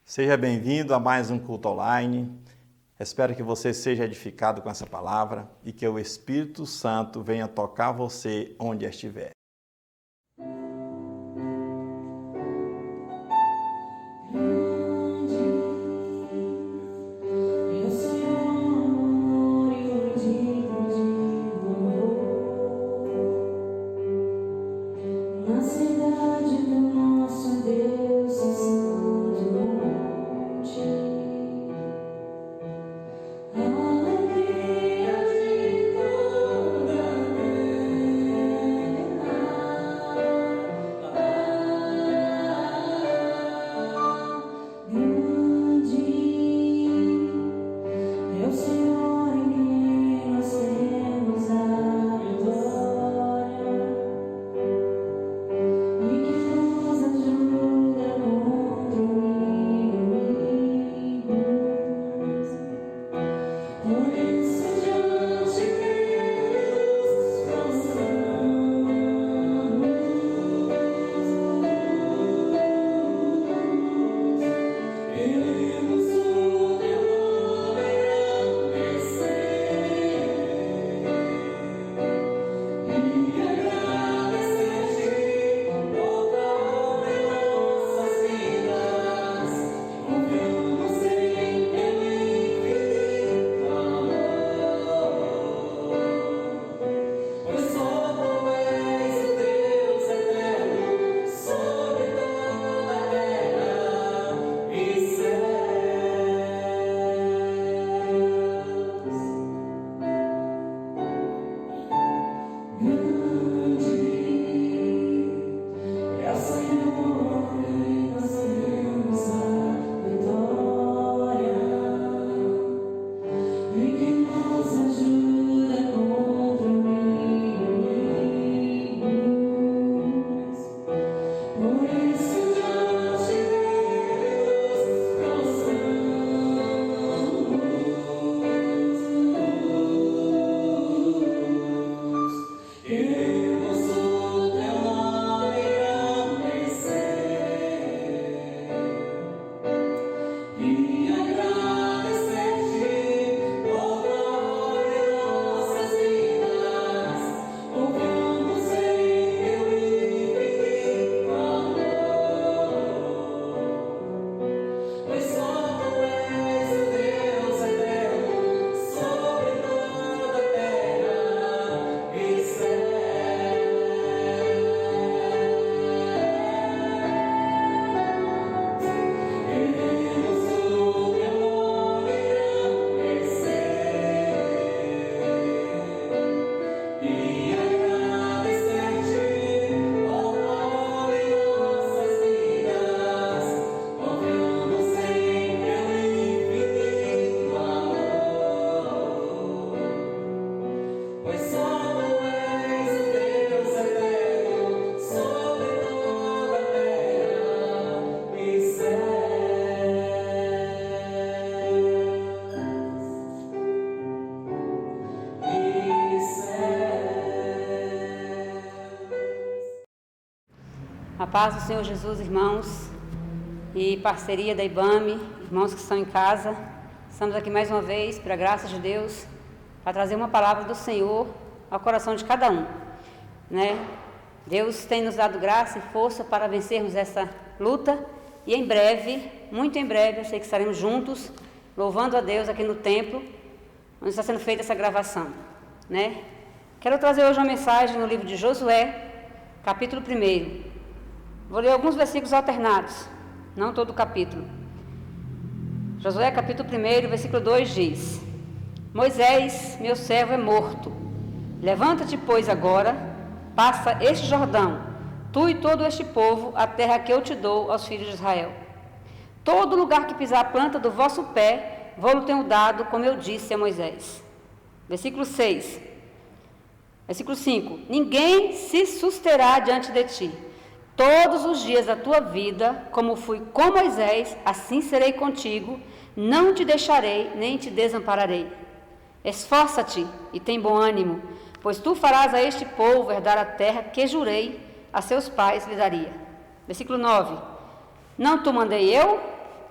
Seja bem-vindo a mais um culto online. Espero que você seja edificado com essa palavra e que o Espírito Santo venha tocar você onde estiver. A paz do Senhor Jesus, irmãos, e parceria da IBAME, irmãos que estão em casa, estamos aqui mais uma vez, pela graça de Deus, para trazer uma palavra do Senhor ao coração de cada um, né? Deus tem nos dado graça e força para vencermos essa luta, e em breve, muito em breve, eu sei que estaremos juntos, louvando a Deus aqui no templo, onde está sendo feita essa gravação, né? Quero trazer hoje uma mensagem no livro de Josué, capítulo 1. Vou ler alguns versículos alternados, não todo o capítulo. Josué capítulo 1, versículo 2 diz: Moisés, meu servo, é morto. Levanta-te, pois, agora, passa este Jordão, tu e todo este povo, a terra que eu te dou aos filhos de Israel. Todo lugar que pisar a planta do vosso pé, vou-lo tenho dado, como eu disse a Moisés. Versículo 6. Versículo 5: Ninguém se susterá diante de ti. Todos os dias da tua vida, como fui com Moisés, assim serei contigo, não te deixarei, nem te desampararei. Esforça-te e tem bom ânimo, pois tu farás a este povo herdar a terra que jurei a seus pais lhe daria. Versículo 9. Não te mandei eu?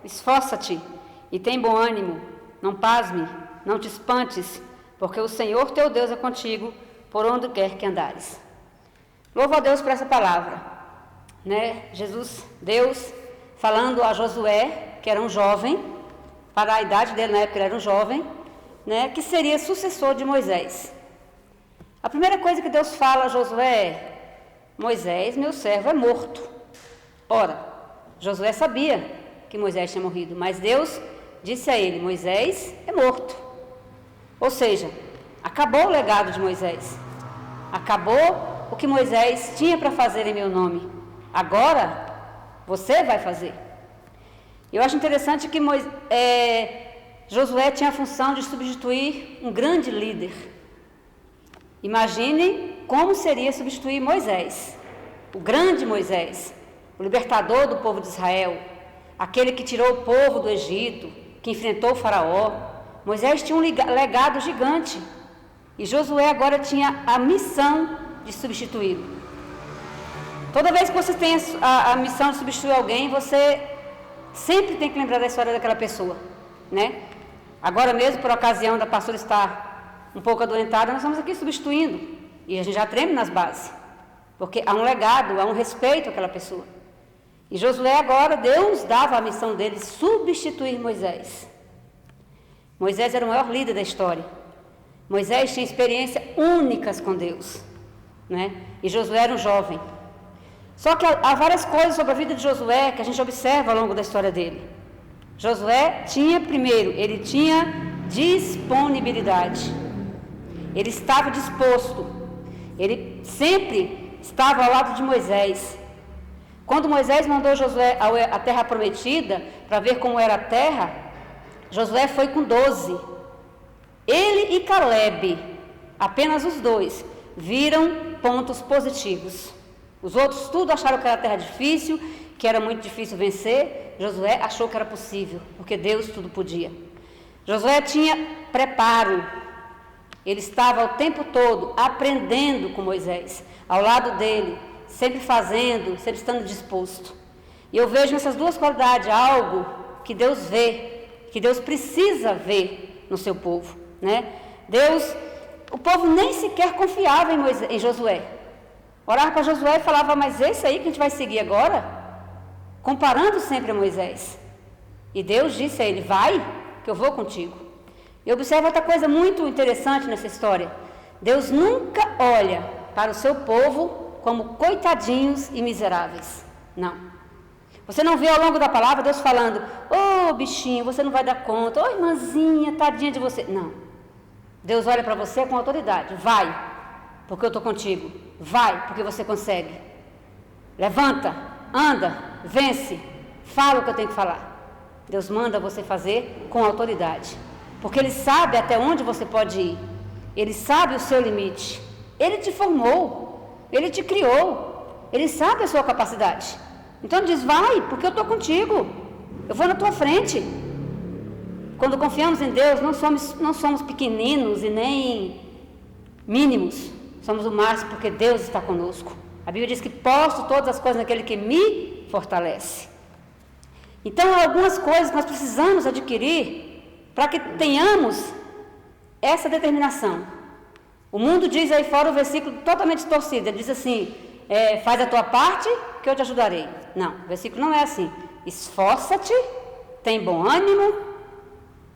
esforça-te e tem bom ânimo, não pasme, não te espantes, porque o Senhor teu Deus é contigo, por onde quer que andares. Louvo a Deus por essa palavra, né? Deus falando a Josué, que era um jovem, para a idade dele na época ele era um jovem, né? Que seria sucessor de Moisés. A primeira coisa que Deus fala a Josué é: Moisés, meu servo, é morto. Ora, Josué sabia que Moisés tinha morrido, mas Deus disse a ele: Moisés é morto. Ou seja, acabou o legado de Moisés, acabou o que Moisés tinha para fazer em meu nome. Agora, você vai fazer. Eu acho interessante que Josué tinha a função de substituir um grande líder. Imagine como seria substituir Moisés, o grande Moisés, o libertador do povo de Israel, aquele que tirou o povo do Egito, que enfrentou o faraó. Moisés tinha um legado gigante e Josué agora tinha a missão de substituí-lo. Toda vez que você tem a missão de substituir alguém, você sempre tem que lembrar da história daquela pessoa, né? Agora mesmo, por ocasião da pastora estar um pouco adoentada, nós estamos aqui substituindo e a gente já treme nas bases, porque há um legado, há um respeito àquela pessoa. E Josué agora, Deus dava a missão dele substituir Moisés. Moisés era o maior líder da história. Moisés tinha experiências únicas com Deus, né? E Josué era um jovem. Só que há várias coisas sobre a vida de Josué que a gente observa ao longo da história dele. Josué tinha, primeiro, ele tinha disponibilidade. Ele estava disposto. Ele sempre estava ao lado de Moisés. Quando Moisés mandou Josué à terra prometida, para ver como era a terra, Josué foi com 12. Ele e Calebe, apenas os dois, viram pontos positivos. Os outros tudo acharam que era terra difícil, que era muito difícil vencer. Josué achou que era possível, porque Deus tudo podia. Josué tinha preparo. Ele estava o tempo todo aprendendo com Moisés, ao lado dele, sempre fazendo, sempre estando disposto. E eu vejo nessas duas qualidades algo que Deus vê, que Deus precisa ver no seu povo, né? O povo nem sequer confiava em Josué. Orava para Josué e falava: mas esse aí que a gente vai seguir agora? Comparando sempre a Moisés. E Deus disse a ele: vai, que eu vou contigo. E observa outra coisa muito interessante nessa história. Deus nunca olha para o seu povo como coitadinhos e miseráveis. Não. Você não vê ao longo da palavra Deus falando: ô bichinho, você não vai dar conta, ô irmãzinha, tadinha de você. Não. Deus olha para você com autoridade: vai, porque eu estou contigo. Vai, porque você consegue. Levanta, anda, vence, fala o que eu tenho que falar. Deus manda você fazer com autoridade, porque Ele sabe até onde você pode ir. Ele sabe o seu limite. Ele te formou, Ele te criou, Ele sabe a sua capacidade. Então Ele diz: vai, porque eu estou contigo, eu vou na tua frente. Quando confiamos em Deus, não somos pequeninos e nem mínimos, somos o máximo, porque Deus está conosco. A Bíblia diz que posso todas as coisas naquele que me fortalece. Então, há algumas coisas que nós precisamos adquirir para que tenhamos essa determinação. O mundo diz aí fora o versículo totalmente distorcido. Ele diz assim: faz a tua parte que eu te ajudarei. Não, o versículo não é assim. Esforça-te, tem bom ânimo,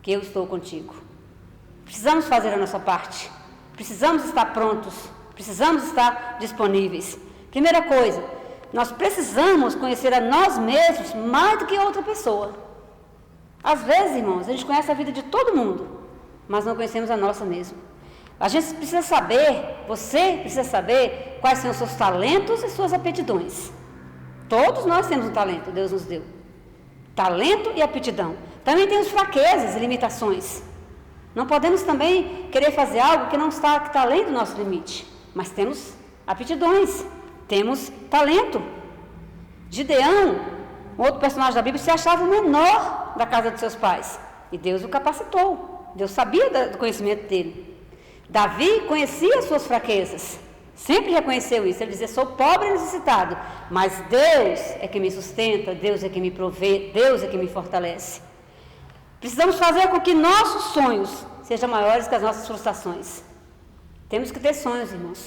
que eu estou contigo. Precisamos fazer a nossa parte. Precisamos estar prontos. Precisamos estar disponíveis. Primeira coisa, nós precisamos conhecer a nós mesmos mais do que a outra pessoa. Às vezes, irmãos, a gente conhece a vida de todo mundo, mas não conhecemos a nossa mesmo. A gente precisa saber, você precisa saber quais são os seus talentos e suas aptidões. Todos nós temos um talento, Deus nos deu. Talento e aptidão. Também temos fraquezas e limitações. Não podemos também querer fazer algo que não está além do nosso limite. Mas temos aptidões, temos talento. Gideão, outro personagem da Bíblia, se achava o menor da casa de seus pais. E Deus o capacitou. Deus sabia do conhecimento dele. Davi conhecia as suas fraquezas, Sempre reconheceu isso. Ele dizia, sou pobre e necessitado, mas Deus é que me sustenta, Deus é que me provê, Deus é que me fortalece. Precisamos fazer com que nossos sonhos sejam maiores que as nossas frustrações. Temos que ter sonhos, irmãos.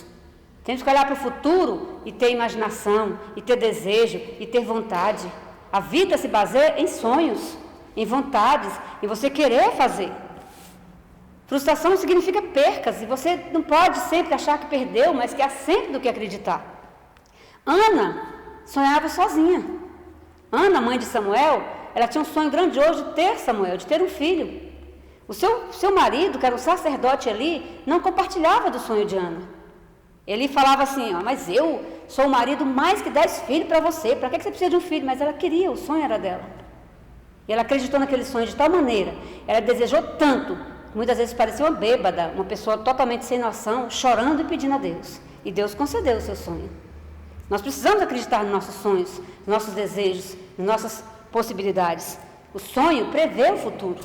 Temos que olhar para o futuro e ter imaginação, e ter desejo, e ter vontade. A vida se baseia em sonhos, em vontades, em você querer fazer. Frustração significa percas, e você não pode sempre achar que perdeu, mas que há sempre do que acreditar. Ana sonhava sozinha. Ana, mãe de Samuel, ela tinha um sonho grandioso de ter Samuel, de ter um filho. O seu marido, que era um sacerdote ali, não compartilhava do sonho de Ana. Ele falava assim, mas eu sou o marido mais que 10 filhos para você, para que você precisa de um filho? Mas ela queria, o sonho era dela. E ela acreditou naquele sonho de tal maneira, ela desejou tanto, muitas vezes parecia uma bêbada, uma pessoa totalmente sem noção, chorando e pedindo a Deus. E Deus concedeu o seu sonho. Nós precisamos acreditar nos nossos sonhos, nos nossos desejos, nas nossas possibilidades. O sonho prevê o futuro.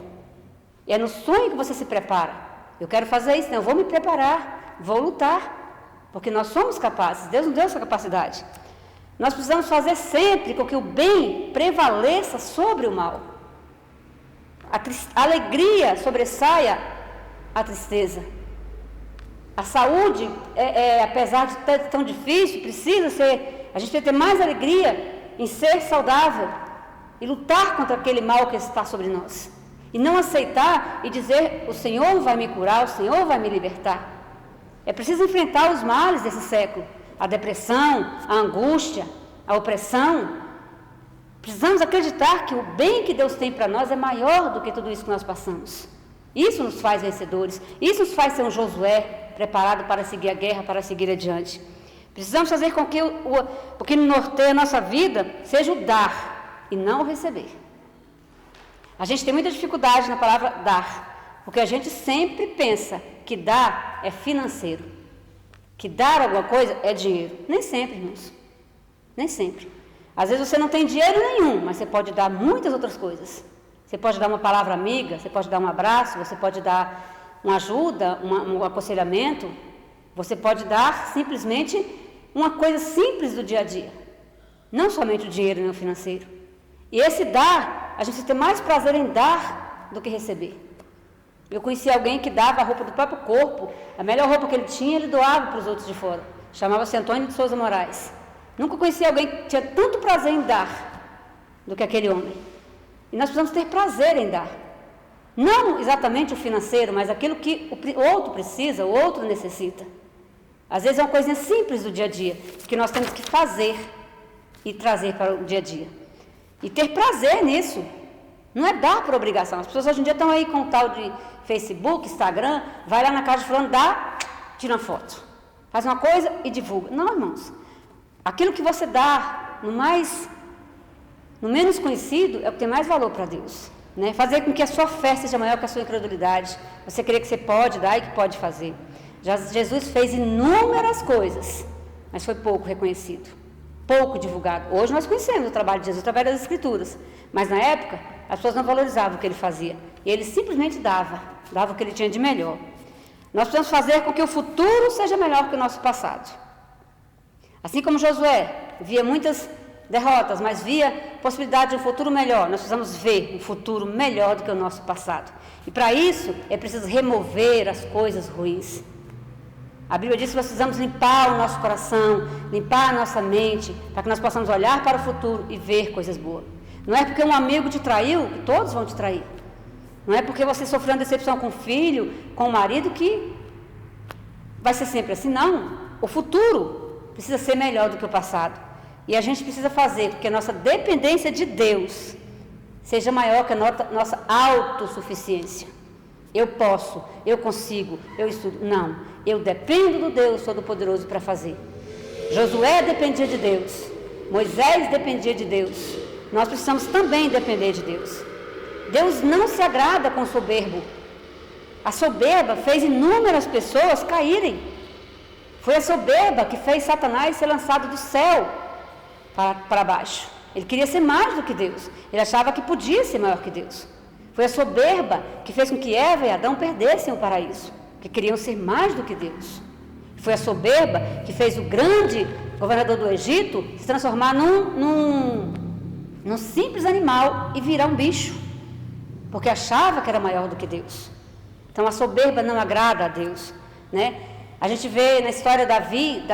E é no sonho que você se prepara. Eu quero fazer isso, eu vou me preparar, vou lutar, porque nós somos capazes, Deus nos deu essa capacidade. Nós precisamos fazer sempre com que o bem prevaleça sobre o mal. A alegria sobressaia a tristeza. A saúde, apesar de ser tão difícil, a gente precisa ter mais alegria em ser saudável e lutar contra aquele mal que está sobre nós. E não aceitar e dizer, o Senhor vai me curar, o Senhor vai me libertar. É preciso enfrentar os males desse século, a depressão, a angústia, a opressão. Precisamos acreditar que o bem que Deus tem para nós é maior do que tudo isso que nós passamos. Isso nos faz vencedores, isso nos faz ser um Josué preparado para seguir a guerra, para seguir adiante. Precisamos fazer com que o que norteia a nossa vida seja o dar e não o receber. A gente tem muita dificuldade na palavra dar, porque a gente sempre pensa que dar é financeiro, que dar alguma coisa é dinheiro. Nem sempre, irmãos, nem sempre. Às vezes você não tem dinheiro nenhum, mas você pode dar muitas outras coisas. Você pode dar uma palavra amiga, você pode dar um abraço, você pode dar uma ajuda, um aconselhamento, você pode dar simplesmente uma coisa simples do dia a dia, não somente o dinheiro nem o financeiro. E esse dar, a gente precisa ter mais prazer em dar do que receber. Eu conheci alguém que dava a roupa do próprio corpo, a melhor roupa que ele tinha, ele doava para os outros de fora. Chamava-se Antônio de Souza Moraes. Nunca conheci alguém que tinha tanto prazer em dar do que aquele homem. E nós precisamos ter prazer em dar. Não exatamente o financeiro, mas aquilo que o outro precisa, o outro necessita. Às vezes é uma coisinha simples do dia a dia, que nós temos que fazer e trazer para o dia a dia. E ter prazer nisso. Não é dar por obrigação. As pessoas hoje em dia estão aí com o tal de Facebook, Instagram, vai lá na casa de fulano, dá, tira uma foto. Faz uma coisa e divulga. Não, irmãos. Aquilo que você dá no menos conhecido é o que tem mais valor para Deus. Né? Fazer com que a sua fé seja maior que a sua incredulidade. Você crer que você pode dar e que pode fazer. Jesus fez inúmeras coisas, mas foi pouco reconhecido, pouco divulgado. Hoje nós conhecemos o trabalho de Jesus através das Escrituras, mas na época as pessoas não valorizavam o que ele fazia. E ele simplesmente dava o que ele tinha de melhor. Nós precisamos fazer com que o futuro seja melhor que o nosso passado. Assim como Josué via muitas derrotas, mas via possibilidade de um futuro melhor, nós precisamos ver um futuro melhor do que o nosso passado. E para isso é preciso remover as coisas ruins. A Bíblia diz que nós precisamos limpar o nosso coração, limpar a nossa mente, para que nós possamos olhar para o futuro e ver coisas boas. Não é porque um amigo te traiu que todos vão te trair. Não é porque você sofreu uma decepção com o filho, com o marido, que vai ser sempre assim. Não. O futuro precisa ser melhor do que o passado. E a gente precisa fazer com que a nossa dependência de Deus seja maior que a nossa autossuficiência. Eu posso, eu consigo, eu estudo. Não, eu dependo do Deus Todo-Poderoso para fazer. Josué dependia de Deus, Moisés dependia de Deus. Nós precisamos também depender de Deus. Deus não se agrada com o soberbo. A soberba fez inúmeras pessoas caírem. Foi a soberba que fez Satanás ser lançado do céu para baixo. Ele queria ser mais do que Deus. Ele achava que podia ser maior que Deus. Foi a soberba que fez com que Eva e Adão perdessem o paraíso, que queriam ser mais do que Deus. foi a soberba que fez o grande governador do Egito se transformar num simples animal e virar um bicho, porque achava que era maior do que Deus. Então a soberba não agrada a Deus, né? A gente vê na história Davi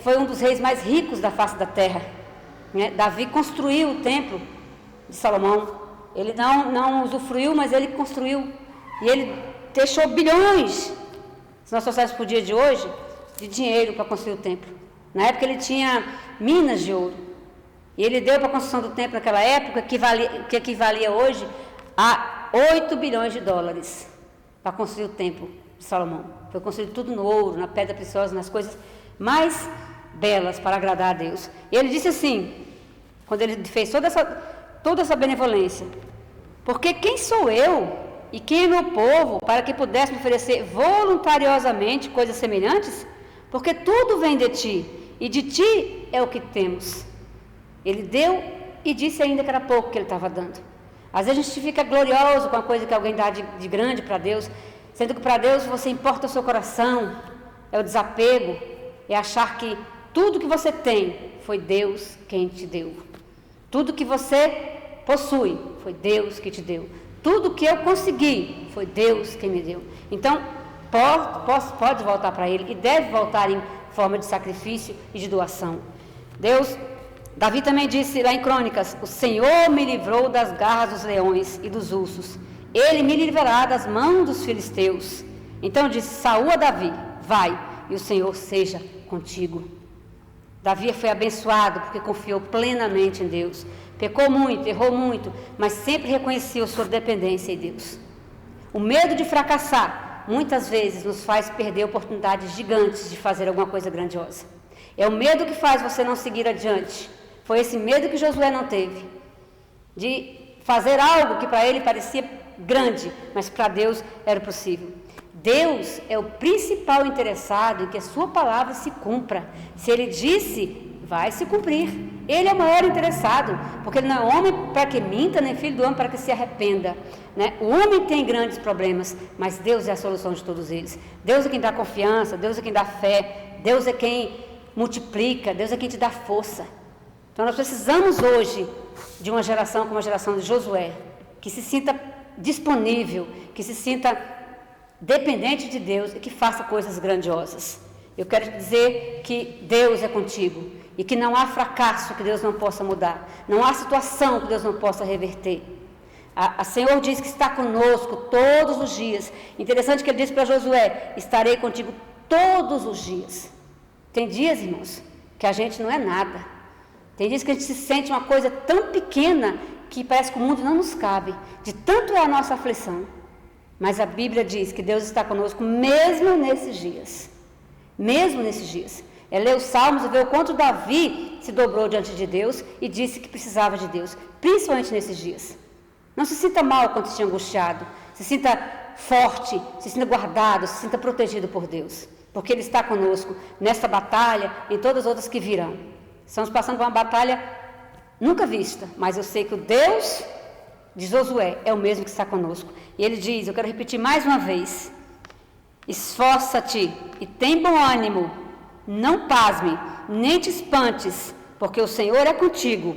foi um dos reis mais ricos da face da terra, né? Davi construiu o templo de Salomão. Ele não usufruiu, mas ele construiu. E ele deixou bilhões, se nós trouxéssemos para o dia de hoje, de dinheiro para construir o templo. Na época ele tinha minas de ouro. E ele deu para a construção do templo naquela época, que equivalia hoje a 8 bilhões de dólares para construir o templo de Salomão. Foi construído tudo no ouro, na pedra preciosa, nas coisas mais belas para agradar a Deus. E ele disse assim, quando ele fez toda essa benevolência: porque quem sou eu e quem é meu povo para que pudéssemos oferecer voluntariosamente coisas semelhantes? Porque tudo vem de ti, e de ti é o que temos. Ele deu e disse ainda que era pouco que ele estava dando. Às vezes a gente fica glorioso com a coisa que alguém dá de grande para Deus, sendo que para Deus você importa o seu coração, é o desapego, é achar que tudo que você tem foi Deus quem te deu. Tudo que você possui foi Deus que te deu. Tudo que eu consegui foi Deus quem me deu. Então, pode voltar para Ele e deve voltar em forma de sacrifício e de doação. Davi também disse lá em Crônicas: o Senhor me livrou das garras dos leões e dos ursos. Ele me livrará das mãos dos filisteus. Então disse Saul a Davi: vai, e o Senhor seja contigo. Davi foi abençoado porque confiou plenamente em Deus. Pecou muito, errou muito, mas sempre reconheceu sua dependência em Deus. O medo de fracassar muitas vezes nos faz perder oportunidades gigantes de fazer alguma coisa grandiosa. É o medo que faz você não seguir adiante. Foi esse medo que Josué não teve, de fazer algo que para ele parecia grande, mas para Deus era possível. Deus é o principal interessado em que a sua palavra se cumpra. Se Ele disse, vai se cumprir. Ele é o maior interessado, porque Ele não é homem para que minta, nem filho do homem para que se arrependa, né? O homem tem grandes problemas, mas Deus é a solução de todos eles. Deus é quem dá confiança, Deus é quem dá fé, Deus é quem multiplica, Deus é quem te dá força. Então nós precisamos hoje de uma geração como a geração de Josué, que se sinta disponível, que se sinta dependente de Deus e que faça coisas grandiosas. Eu quero te dizer que Deus é contigo e que não há fracasso que Deus não possa mudar, não há situação que Deus não possa reverter. O Senhor diz que está conosco todos os dias. Interessante que Ele disse para Josué: estarei contigo todos os dias. Tem dias, irmãos, que a gente não é nada. Tem dias que a gente se sente uma coisa tão pequena que parece que o mundo não nos cabe, de tanto é a nossa aflição. Mas a Bíblia diz que Deus está conosco mesmo nesses dias. Mesmo nesses dias. É ler os Salmos e ver o quanto Davi se dobrou diante de Deus e disse que precisava de Deus, principalmente nesses dias. Não se sinta mal quando estiver angustiado, se sinta forte, se sinta guardado, se sinta protegido por Deus, porque Ele está conosco nessa batalha e em todas as outras que virão. Estamos passando por uma batalha nunca vista, mas eu sei que o Deus de Josué é o mesmo que está conosco. E Ele diz, eu quero repetir mais uma vez: esforça-te e tem bom ânimo, não pasme, nem te espantes, porque o Senhor é contigo,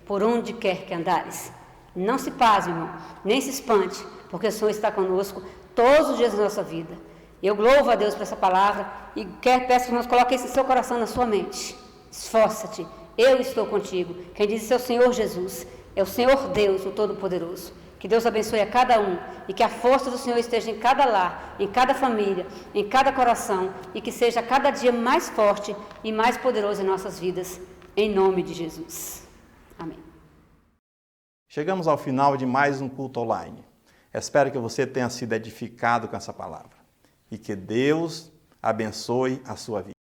por onde quer que andares. Não se pasme, irmão, nem se espante, porque o Senhor está conosco todos os dias da nossa vida. Eu louvo a Deus por essa palavra e peço que nós coloquem esse seu coração na sua mente. Esforça-te, eu estou contigo. Quem diz isso é o Senhor Jesus, é o Senhor Deus, o Todo-Poderoso. Que Deus abençoe a cada um e que a força do Senhor esteja em cada lar, em cada família, em cada coração e que seja cada dia mais forte e mais poderoso em nossas vidas, em nome de Jesus. Amém. Chegamos ao final de mais um culto online. Espero que você tenha sido edificado com essa palavra e que Deus abençoe a sua vida.